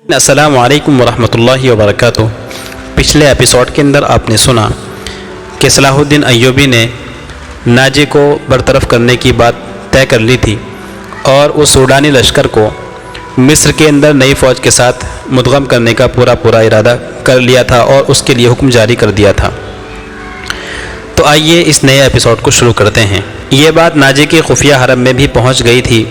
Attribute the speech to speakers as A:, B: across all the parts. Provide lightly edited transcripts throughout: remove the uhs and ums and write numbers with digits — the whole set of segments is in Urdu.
A: السلام علیکم ورحمۃ اللہ وبرکاتہ۔ پچھلے ایپیسوڈ کے اندر آپ نے سنا کہ صلاح الدین ایوبی نے ناجی کو برطرف کرنے کی بات طے کر لی تھی اور اس سوڈانی لشکر کو مصر کے اندر نئی فوج کے ساتھ مدغم کرنے کا پورا ارادہ کر لیا تھا اور اس کے لیے حکم جاری کر دیا تھا۔ تو آئیے اس نئے ایپیسوڈ کو شروع کرتے ہیں۔ یہ بات ناجی کے خفیہ حرم میں بھی پہنچ گئی تھی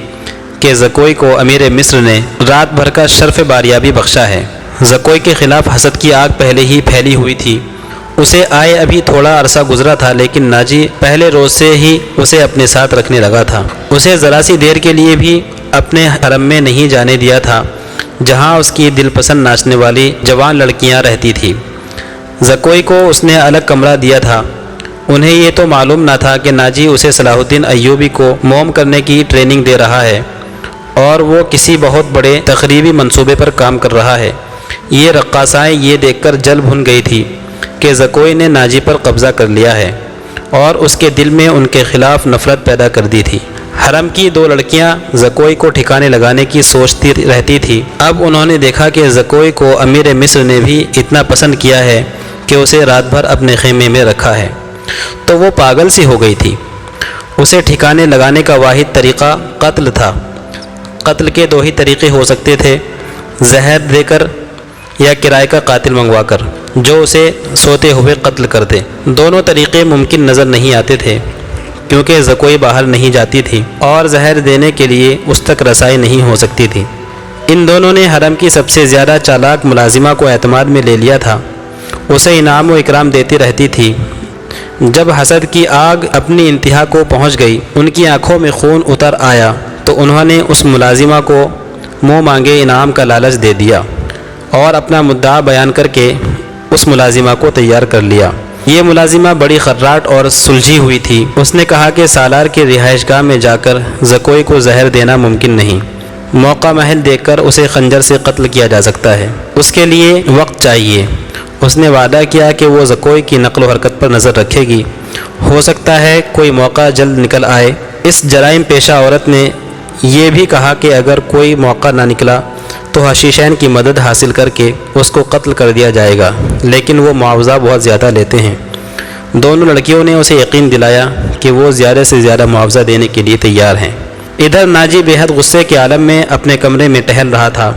A: کہ زکوئی کو امیر مصر نے رات بھر کا شرف باریابی بخشا ہے۔ زکوئی کے خلاف حسد کی آگ پہلے ہی پھیلی ہوئی تھی۔ اسے آئے ابھی تھوڑا عرصہ گزرا تھا، لیکن ناجی پہلے روز سے ہی اسے اپنے ساتھ رکھنے لگا تھا۔ اسے ذرا سی دیر کے لیے بھی اپنے حرم میں نہیں جانے دیا تھا، جہاں اس کی دل پسند ناچنے والی جوان لڑکیاں رہتی تھیں۔ زکوئی کو اس نے الگ کمرہ دیا تھا۔ انہیں یہ تو معلوم نہ تھا کہ ناجی اسے صلاح الدین ایوبی کو موم کرنے کی ٹریننگ دے رہا ہے اور وہ کسی بہت بڑے تخریبی منصوبے پر کام کر رہا ہے۔ یہ رقاصائیں یہ دیکھ کر جل بھن گئی تھی کہ زکوئی نے ناجی پر قبضہ کر لیا ہے اور اس کے دل میں ان کے خلاف نفرت پیدا کر دی تھی۔ حرم کی دو لڑکیاں زکوئی کو ٹھکانے لگانے کی سوچتی رہتی تھی۔ اب انہوں نے دیکھا کہ زکوئی کو امیر مصر نے بھی اتنا پسند کیا ہے کہ اسے رات بھر اپنے خیمے میں رکھا ہے، تو وہ پاگل سی ہو گئی تھی۔ اسے ٹھکانے لگانے کا واحد طریقہ قتل تھا۔ قتل کے دو ہی طریقے ہو سکتے تھے، زہر دے کر یا کرائے کا قاتل منگوا کر جو اسے سوتے ہوئے قتل کر دے۔ دونوں طریقے ممکن نظر نہیں آتے تھے کیونکہ زکوئی باہر نہیں جاتی تھی اور زہر دینے کے لیے اس تک رسائی نہیں ہو سکتی تھی۔ ان دونوں نے حرم کی سب سے زیادہ چالاک ملازمہ کو اعتماد میں لے لیا تھا۔ اسے انعام و اکرام دیتی رہتی تھی۔ جب حسد کی آگ اپنی انتہا کو پہنچ گئی، ان کی آنکھوں میں خون اتر آیا، تو انہوں نے اس ملازمہ کو منہ مانگے انعام کا لالچ دے دیا اور اپنا مدعا بیان کر کے اس ملازمہ کو تیار کر لیا۔ یہ ملازمہ بڑی خراٹ اور سلجھی ہوئی تھی۔ اس نے کہا کہ سالار کے رہائش گاہ میں جا کر زکوئی کو زہر دینا ممکن نہیں۔ موقع محل دیکھ کر اسے خنجر سے قتل کیا جا سکتا ہے، اس کے لیے وقت چاہیے۔ اس نے وعدہ کیا کہ وہ زکوئی کی نقل و حرکت پر نظر رکھے گی، ہو سکتا ہے کوئی موقع جلد نکل آئے۔ اس جرائم پیشہ عورت نے یہ بھی کہا کہ اگر کوئی موقع نہ نکلا تو حشیشین کی مدد حاصل کر کے اس کو قتل کر دیا جائے گا، لیکن وہ معاوضہ بہت زیادہ لیتے ہیں۔ دونوں لڑکیوں نے اسے یقین دلایا کہ وہ زیادہ سے زیادہ معاوضہ دینے کے لیے تیار ہیں۔ ادھر ناجی بے حد غصے کے عالم میں اپنے کمرے میں ٹہل رہا تھا۔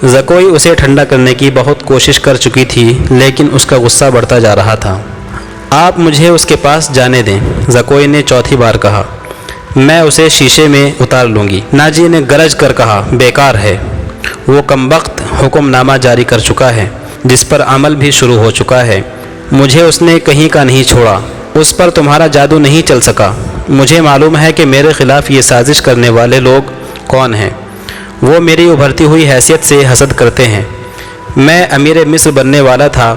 A: زکوئی اسے ٹھنڈا کرنے کی بہت کوشش کر چکی تھی، لیکن اس کا غصہ بڑھتا جا رہا تھا۔ آپ مجھے اس کے پاس جانے دیں، زکوئی نے چوتھی بار کہا۔ میں اسے شیشے میں اتار لوں گی، ناجی نے گرج کر کہا۔ بیکار ہے، وہ کمبخت حکم نامہ جاری کر چکا ہے جس پر عمل بھی شروع ہو چکا ہے۔ مجھے اس نے کہیں کا نہیں چھوڑا، اس پر تمہارا جادو نہیں چل سکا۔ مجھے معلوم ہے کہ میرے خلاف یہ سازش کرنے والے لوگ کون ہیں۔ وہ میری ابھرتی ہوئی حیثیت سے حسد کرتے ہیں۔ میں امیر مصر بننے والا تھا،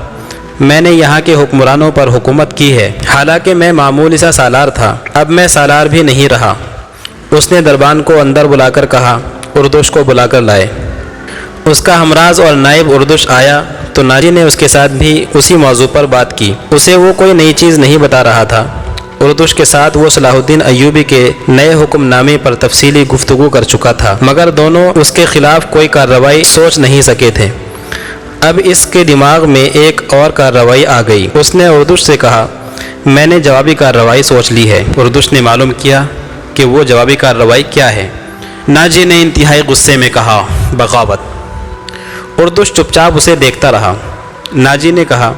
A: میں نے یہاں کے حکمرانوں پر حکومت کی ہے، حالانکہ میں معمولی سا سالار تھا، اب میں سالار بھی نہیں رہا۔ اس نے دربان کو اندر بلا کر کہا، اردش کو بلا کر لائے۔ اس کا ہمراز اور نائب اردش آیا تو ناجی نے اس کے ساتھ بھی اسی موضوع پر بات کی۔ اسے وہ کوئی نئی چیز نہیں بتا رہا تھا۔ اردش کے ساتھ وہ صلاح الدین ایوبی کے نئے حکم نامے پر تفصیلی گفتگو کر چکا تھا، مگر دونوں اس کے خلاف کوئی کارروائی سوچ نہیں سکے تھے۔ اب اس کے دماغ میں ایک اور کارروائی آ گئی۔ اس نے اردش سے کہا، میں نے جوابی کارروائی سوچ لی ہے۔ اردش نے معلوم کیا کہ وہ جوابی کارروائی کیا ہے۔ ناجی نے انتہائی غصے میں کہا، بغاوت۔ اردش چپ چاپ اسے دیکھتا رہا۔ ناجی نے کہا،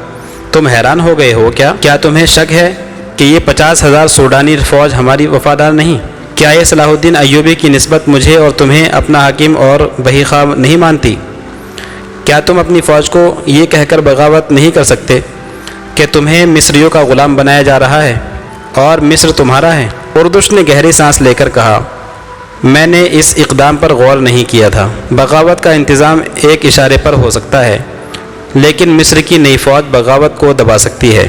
A: تم حیران ہو گئے ہو کیا تمہیں شک ہے کہ یہ 50,000 سوڈانی فوج ہماری وفادار نہیں؟ کیا یہ صلاح الدین ایوبی کی نسبت مجھے اور تمہیں اپنا حاکم اور بہی خواہ نہیں مانتی؟ کیا تم اپنی فوج کو یہ کہہ کر بغاوت نہیں کر سکتے کہ تمہیں مصریوں کا غلام بنایا جا رہا ہے اور مصر تمہارا ہے؟ اردش نے گہری سانس لے کر کہا، میں نے اس اقدام پر غور نہیں کیا تھا۔ بغاوت کا انتظام ایک اشارے پر ہو سکتا ہے، لیکن مصر کی نئی فوج بغاوت کو دبا سکتی ہے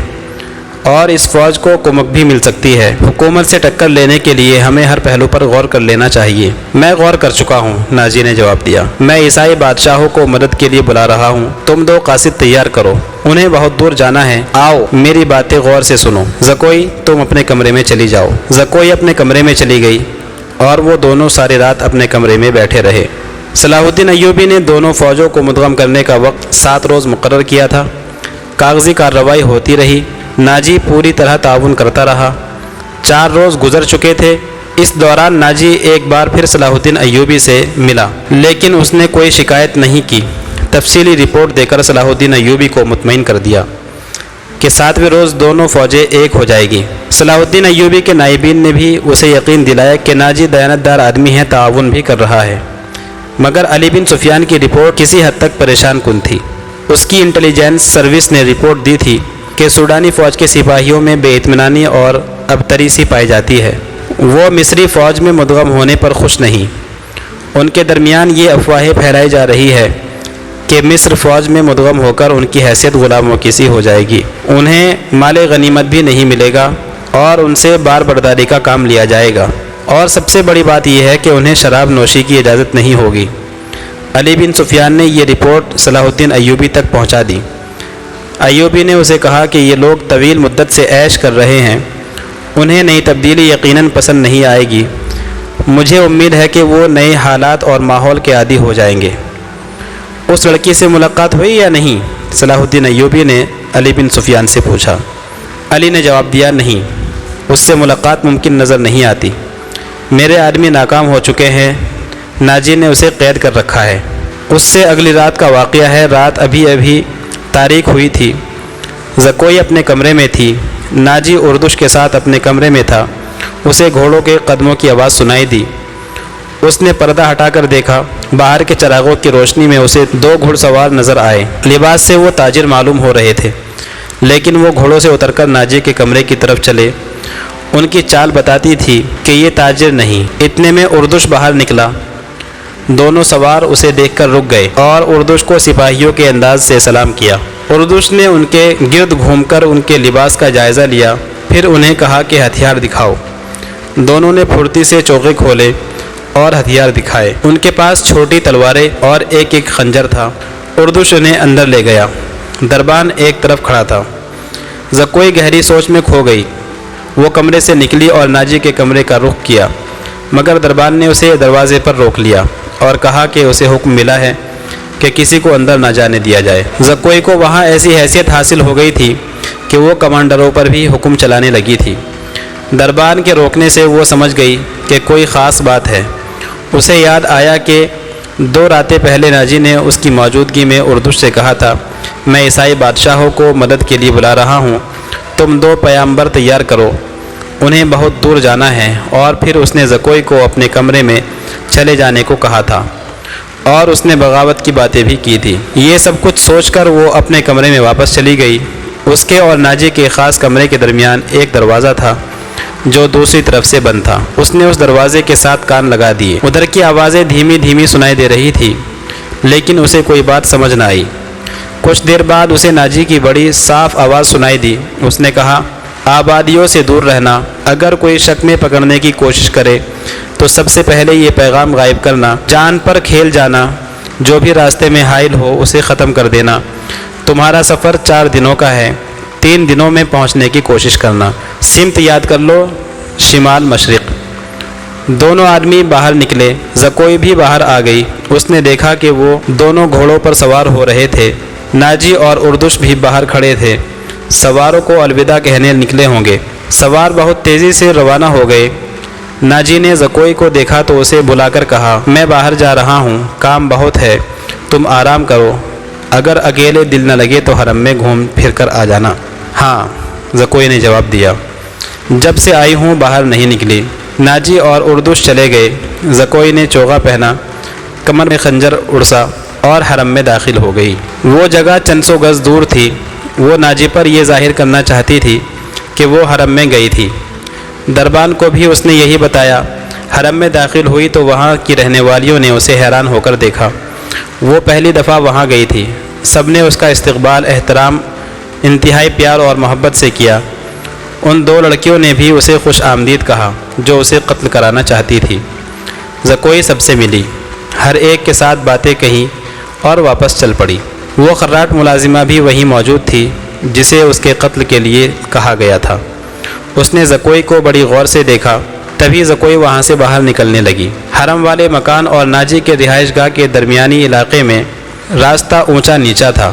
A: اور اس فوج کو کمک بھی مل سکتی ہے۔ حکومت سے ٹکر لینے کے لیے ہمیں ہر پہلو پر غور کر لینا چاہیے۔ میں غور کر چکا ہوں، ناجی نے جواب دیا۔ میں عیسائی بادشاہوں کو مدد کے لیے بلا رہا ہوں، تم دو قاصد تیار کرو، انہیں بہت دور جانا ہے۔ آؤ میری باتیں غور سے سنو۔ زکوئی تم اپنے کمرے میں چلی جاؤ۔ زکوئی اپنے کمرے میں چلی گئی اور وہ دونوں ساری رات اپنے کمرے میں بیٹھے رہے۔ صلاح الدین ایوبی نے دونوں فوجوں کو مدغم کرنے کا وقت 7 روز مقرر کیا تھا۔ کاغذی کارروائی ہوتی رہی۔ ناجی پوری طرح تعاون کرتا رہا۔ 4 روز گزر چکے تھے۔ اس دوران ناجی ایک بار پھر صلاح الدین ایوبی سے ملا، لیکن اس نے کوئی شکایت نہیں کی۔ تفصیلی رپورٹ دے کر صلاح الدین ایوبی کو مطمئن کر دیا کہ 7ویں روز دونوں فوجیں ایک ہو جائے گی۔ صلاح الدین ایوبی کے نائبین نے بھی اسے یقین دلایا کہ ناجی دیانتدار آدمی ہے، تعاون بھی کر رہا ہے، مگر علی بن سفیان کی رپورٹ کسی حد تک پریشان کن تھی۔ اس کی انٹیلیجنس سروس نے رپورٹ دی تھی کہ سوڈانی فوج کے سپاہیوں میں بے اطمینانی اور ابتری سی پائی جاتی ہے۔ وہ مصری فوج میں مدغم ہونے پر خوش نہیں۔ ان کے درمیان یہ افواہیں پھیلائی جا رہی ہے کہ مصر فوج میں مدغم ہو کر ان کی حیثیت غلاموں کی سی ہو جائے گی، انہیں مال غنیمت بھی نہیں ملے گا اور ان سے بار برداری کا کام لیا جائے گا، اور سب سے بڑی بات یہ ہے کہ انہیں شراب نوشی کی اجازت نہیں ہوگی۔ علی بن سفیان نے یہ رپورٹ صلاح الدین ایوبی تک پہنچا دی۔ ایوبی نے اسے کہا کہ یہ لوگ طویل مدت سے عیش کر رہے ہیں، انہیں نئی تبدیلی یقیناً پسند نہیں آئے گی۔ مجھے امید ہے کہ وہ نئے حالات اور ماحول کے عادی ہو جائیں گے۔ اس لڑکی سے ملاقات ہوئی یا نہیں؟ صلاح الدین ایوبی نے علی بن سفیان سے پوچھا۔ علی نے جواب دیا، نہیں، اس سے ملاقات ممکن نظر نہیں آتی۔ میرے آدمی ناکام ہو چکے ہیں، ناجی نے اسے قید کر رکھا ہے۔ اس سے اگلی رات کا واقعہ ہے۔ رات ابھی تاریک ہوئی تھی۔ زکوئی اپنے کمرے میں تھی۔ ناجی اردش کے ساتھ اپنے کمرے میں تھا۔ اسے گھوڑوں کے قدموں کی آواز سنائی دی۔ اس نے پردہ ہٹا کر دیکھا۔ باہر کے چراغوں کی روشنی میں اسے 2 گھڑ سوار نظر آئے۔ لباس سے وہ تاجر معلوم ہو رہے تھے، لیکن وہ گھوڑوں سے اتر کر ناجی کے کمرے کی طرف چلے۔ ان کی چال بتاتی تھی کہ یہ تاجر نہیں۔ اتنے میں اردش باہر نکلا۔ دونوں سوار اسے دیکھ کر رک گئے اور اردش کو سپاہیوں کے انداز سے سلام کیا۔ اردش نے ان کے گرد گھوم کر ان کے لباس کا جائزہ لیا، پھر انہیں کہا کہ ہتھیار دکھاؤ۔ دونوں نے پھرتی سے چوغے کھولے اور ہتھیار دکھائے۔ ان کے پاس چھوٹی تلواریں اور ایک خنجر تھا۔ اردش انہیں اندر لے گیا۔ دربان ایک طرف کھڑا تھا۔ زکوئی گہری سوچ میں کھو گئی۔ وہ کمرے سے نکلی اور ناجی کے کمرے کا رخ کیا، مگر دربان نے اسے دروازے پر روک لیا اور کہا کہ اسے حکم ملا ہے کہ کسی کو اندر نہ جانے دیا جائے۔ زکوئی کو وہاں ایسی حیثیت حاصل ہو گئی تھی کہ وہ کمانڈروں پر بھی حکم چلانے لگی تھی۔ دربان کے روکنے سے وہ سمجھ گئی کہ کوئی خاص بات ہے۔ اسے یاد آیا کہ 2 راتیں پہلے ناجی نے اس کی موجودگی میں اردش سے کہا تھا، میں عیسائی بادشاہوں کو مدد کے لیے بلا رہا ہوں، تم 2 پیامبر تیار کرو، انہیں بہت دور جانا ہے۔ اور پھر اس نے زکوئی کو اپنے کمرے میں چلے جانے کو کہا تھا اور اس نے بغاوت کی باتیں بھی کی تھی۔ یہ سب کچھ سوچ کر وہ اپنے کمرے میں واپس چلی گئی۔ اس کے اور ناجی کے خاص کمرے کے درمیان ایک دروازہ تھا جو دوسری طرف سے بند تھا۔ اس نے اس دروازے کے ساتھ کان لگا دیے۔ ادھر کی آوازیں دھیمی دھیمی سنائی دے رہی تھی، لیکن اسے کوئی بات سمجھ نہ آئی۔ کچھ دیر بعد اسے ناجی کی بڑی صاف آواز سنائی دی۔ اس نے کہا، آبادیوں سے دور رہنا، اگر کوئی شک میں پکڑنے کی کوشش کرے تو سب سے پہلے یہ پیغام غائب کرنا، جان پر کھیل جانا، جو بھی راستے میں حائل ہو اسے ختم کر دینا۔ تمہارا سفر 4 دنوں کا ہے، 3 دنوں میں پہنچنے کی کوشش کرنا۔ سمت یاد کر لو، شمال مشرق۔ دونوں آدمی باہر نکلے۔ زکوئی بھی باہر آ گئی۔ اس نے دیکھا کہ وہ دونوں گھوڑوں پر سوار ہو رہے تھے۔ ناجی اور اردش بھی باہر کھڑے تھے۔ سواروں کو الوداع کہنے نکلے ہوں گے۔ سوار بہت تیزی سے روانہ ہو گئے۔ ناجی نے زکوئی کو دیکھا تو اسے بلا کر کہا، میں باہر جا رہا ہوں، کام بہت ہے، تم آرام کرو، اگر اکیلے دل نہ لگے تو حرم میں گھوم پھر کر آ جانا۔ ہاں، زکوئی نے جواب دیا، جب سے آئی ہوں باہر نہیں نکلی۔ ناجی اور اردش چلے گئے۔ زکوئی نے چوغا پہنا، کمر میں خنجر اڑسا اور حرم میں داخل ہو گئی۔ وہ جگہ چند سو گز دور تھی۔ وہ ناجی پر یہ ظاہر کرنا چاہتی تھی کہ وہ حرم میں گئی تھی۔ دربان کو بھی اس نے یہی بتایا۔ حرم میں داخل ہوئی تو وہاں کی رہنے والیوں نے اسے حیران ہو کر دیکھا۔ وہ پہلی دفعہ وہاں گئی تھی۔ سب نے اس کا استقبال احترام انتہائی پیار اور محبت سے کیا۔ ان 2 لڑکیوں نے بھی اسے خوش آمدید کہا جو اسے قتل کرانا چاہتی تھی۔ زکوئی سب سے ملی، ہر ایک کے ساتھ باتیں کہیں اور واپس چل پڑی۔ وہ خراٹ ملازمہ بھی وہیں موجود تھی جسے اس کے قتل کے لیے کہا گیا تھا۔ اس نے زکوئی کو بڑی غور سے دیکھا۔ تبھی زکوئی وہاں سے باہر نکلنے لگی۔ حرم والے مکان اور ناجی کے رہائش گاہ کے درمیانی علاقے میں راستہ اونچا نیچا تھا۔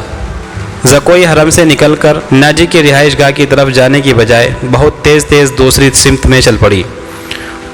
A: زکوئی حرم سے نکل کر ناجی کے رہائش گاہ کی طرف جانے کی بجائے بہت تیز دوسری سمت میں چل پڑی۔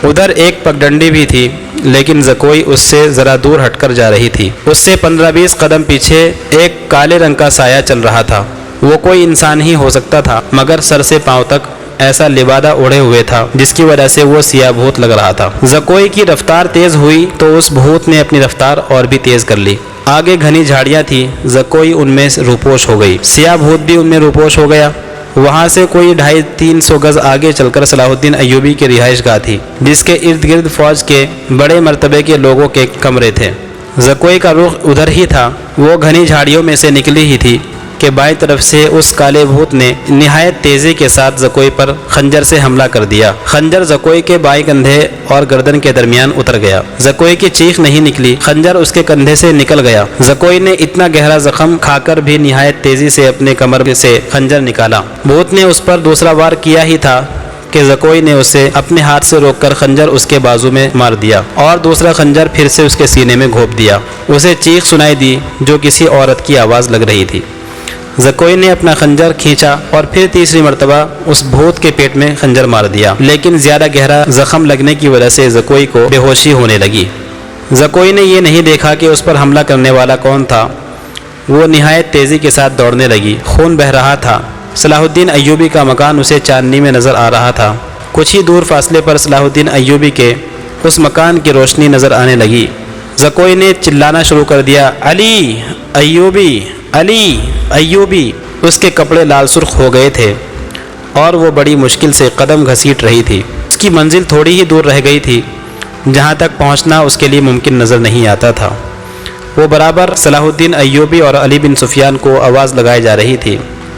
A: ادھر ایک پگڈنڈی بھی تھی، لیکن زکوئی اس سے ذرا دور ہٹ کر جا رہی تھی۔ اس سے 15-20 قدم پیچھے ایک کالے رنگ کا سایہ چل رہا تھا۔ وہ کوئی انسان ہی ہو سکتا تھا، مگر سر سے پاؤں تک ایسا لبادہ اوڑھے ہوئے تھا جس کی وجہ سے وہ سیاہ بھوت لگ رہا تھا۔ زکوئی کی رفتار تیز ہوئی تو اس بھوت نے اپنی رفتار اور بھی تیز کر لی۔ آگے گھنی جھاڑیاں تھیں، زکوئی ان میں روپوش ہو گئی، سیاہ بھوت بھی ان میں روپوش ہو گیا۔ وہاں سے کوئی 250-300 گز آگے چل کر صلاح الدین ایوبی کی رہائش گاہ تھی، جس کے ارد گرد فوج کے بڑے مرتبے کے لوگوں کے کمرے تھے۔ زکوئی کا رخ ادھر ہی تھا۔ وہ گھنی جھاڑیوں میں سے نکلی ہی تھی کہ بائیں طرف سے اس کالے بھوت نے نہایت تیزی کے ساتھ زکوئی پر خنجر سے حملہ کر دیا۔ خنجر زکوئی کے بائیں کندھے اور گردن کے درمیان اتر گیا۔ زکوئی کی چیخ نہیں نکلی، خنجر اس کے کندھے سے نکل گیا۔ زکوئی نے اتنا گہرا زخم کھا کر بھی نہایت تیزی سے اپنے کمر سے خنجر نکالا۔ بھوت نے اس پر دوسرا وار کیا ہی تھا کہ زکوئی نے اسے اپنے ہاتھ سے روک کر خنجر اس کے بازو میں مار دیا اور دوسرا خنجر پھر سے اس کے سینے میں گھونپ دیا۔ اسے چیخ سنائی دی جو کسی عورت کی آواز لگ رہی تھی۔ زکوئی نے اپنا خنجر کھینچا اور پھر تیسری مرتبہ اس بھوت کے پیٹ میں خنجر مار دیا، لیکن زیادہ گہرا زخم لگنے کی وجہ سے زکوئی کو بے ہوشی ہونے لگی۔ زکوئی نے یہ نہیں دیکھا کہ اس پر حملہ کرنے والا کون تھا۔ وہ نہایت تیزی کے ساتھ دوڑنے لگی، خون بہہ رہا تھا۔ صلاح الدین ایوبی کا مکان اسے چاندنی میں نظر آ رہا تھا۔ کچھ ہی دور فاصلے پر صلاح الدین ایوبی کے اس مکان کی روشنی نظر آنے لگی۔ زکوئی نے چلانا شروع کر دیا، علی ایوبی، علی ایوبی۔ اس کے کپڑے لال سرخ ہو گئے تھے اور وہ بڑی مشکل سے قدم گھسیٹ رہی تھی۔ اس کی منزل تھوڑی ہی دور رہ گئی تھی، جہاں تک پہنچنا اس کے لیے ممکن نظر نہیں آتا تھا۔ وہ برابر صلاح الدین ایوبی اور علی بن سفیان کو آواز لگائے جا رہی تھی۔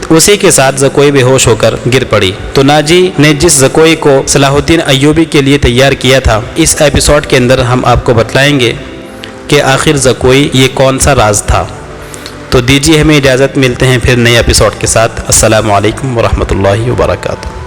A: اسی کے ساتھ زکوئی بے ہوش ہو کر گر پڑی۔ تو ناجی نے جس زکوئی کو صلاح الدین ایوبی کے لیے تیار کیا تھا، اس ایپیسوڈ کے اندر ہم آپ کو بتلائیں گے کہ آخر زکوئی یہ کون سا راز تھا۔ تو دیجیے ہمیں اجازت، ملتے ہیں پھر نئے ایپیسوڈ کے ساتھ۔ السلام علیکم ورحمۃ اللہ وبرکاتہ۔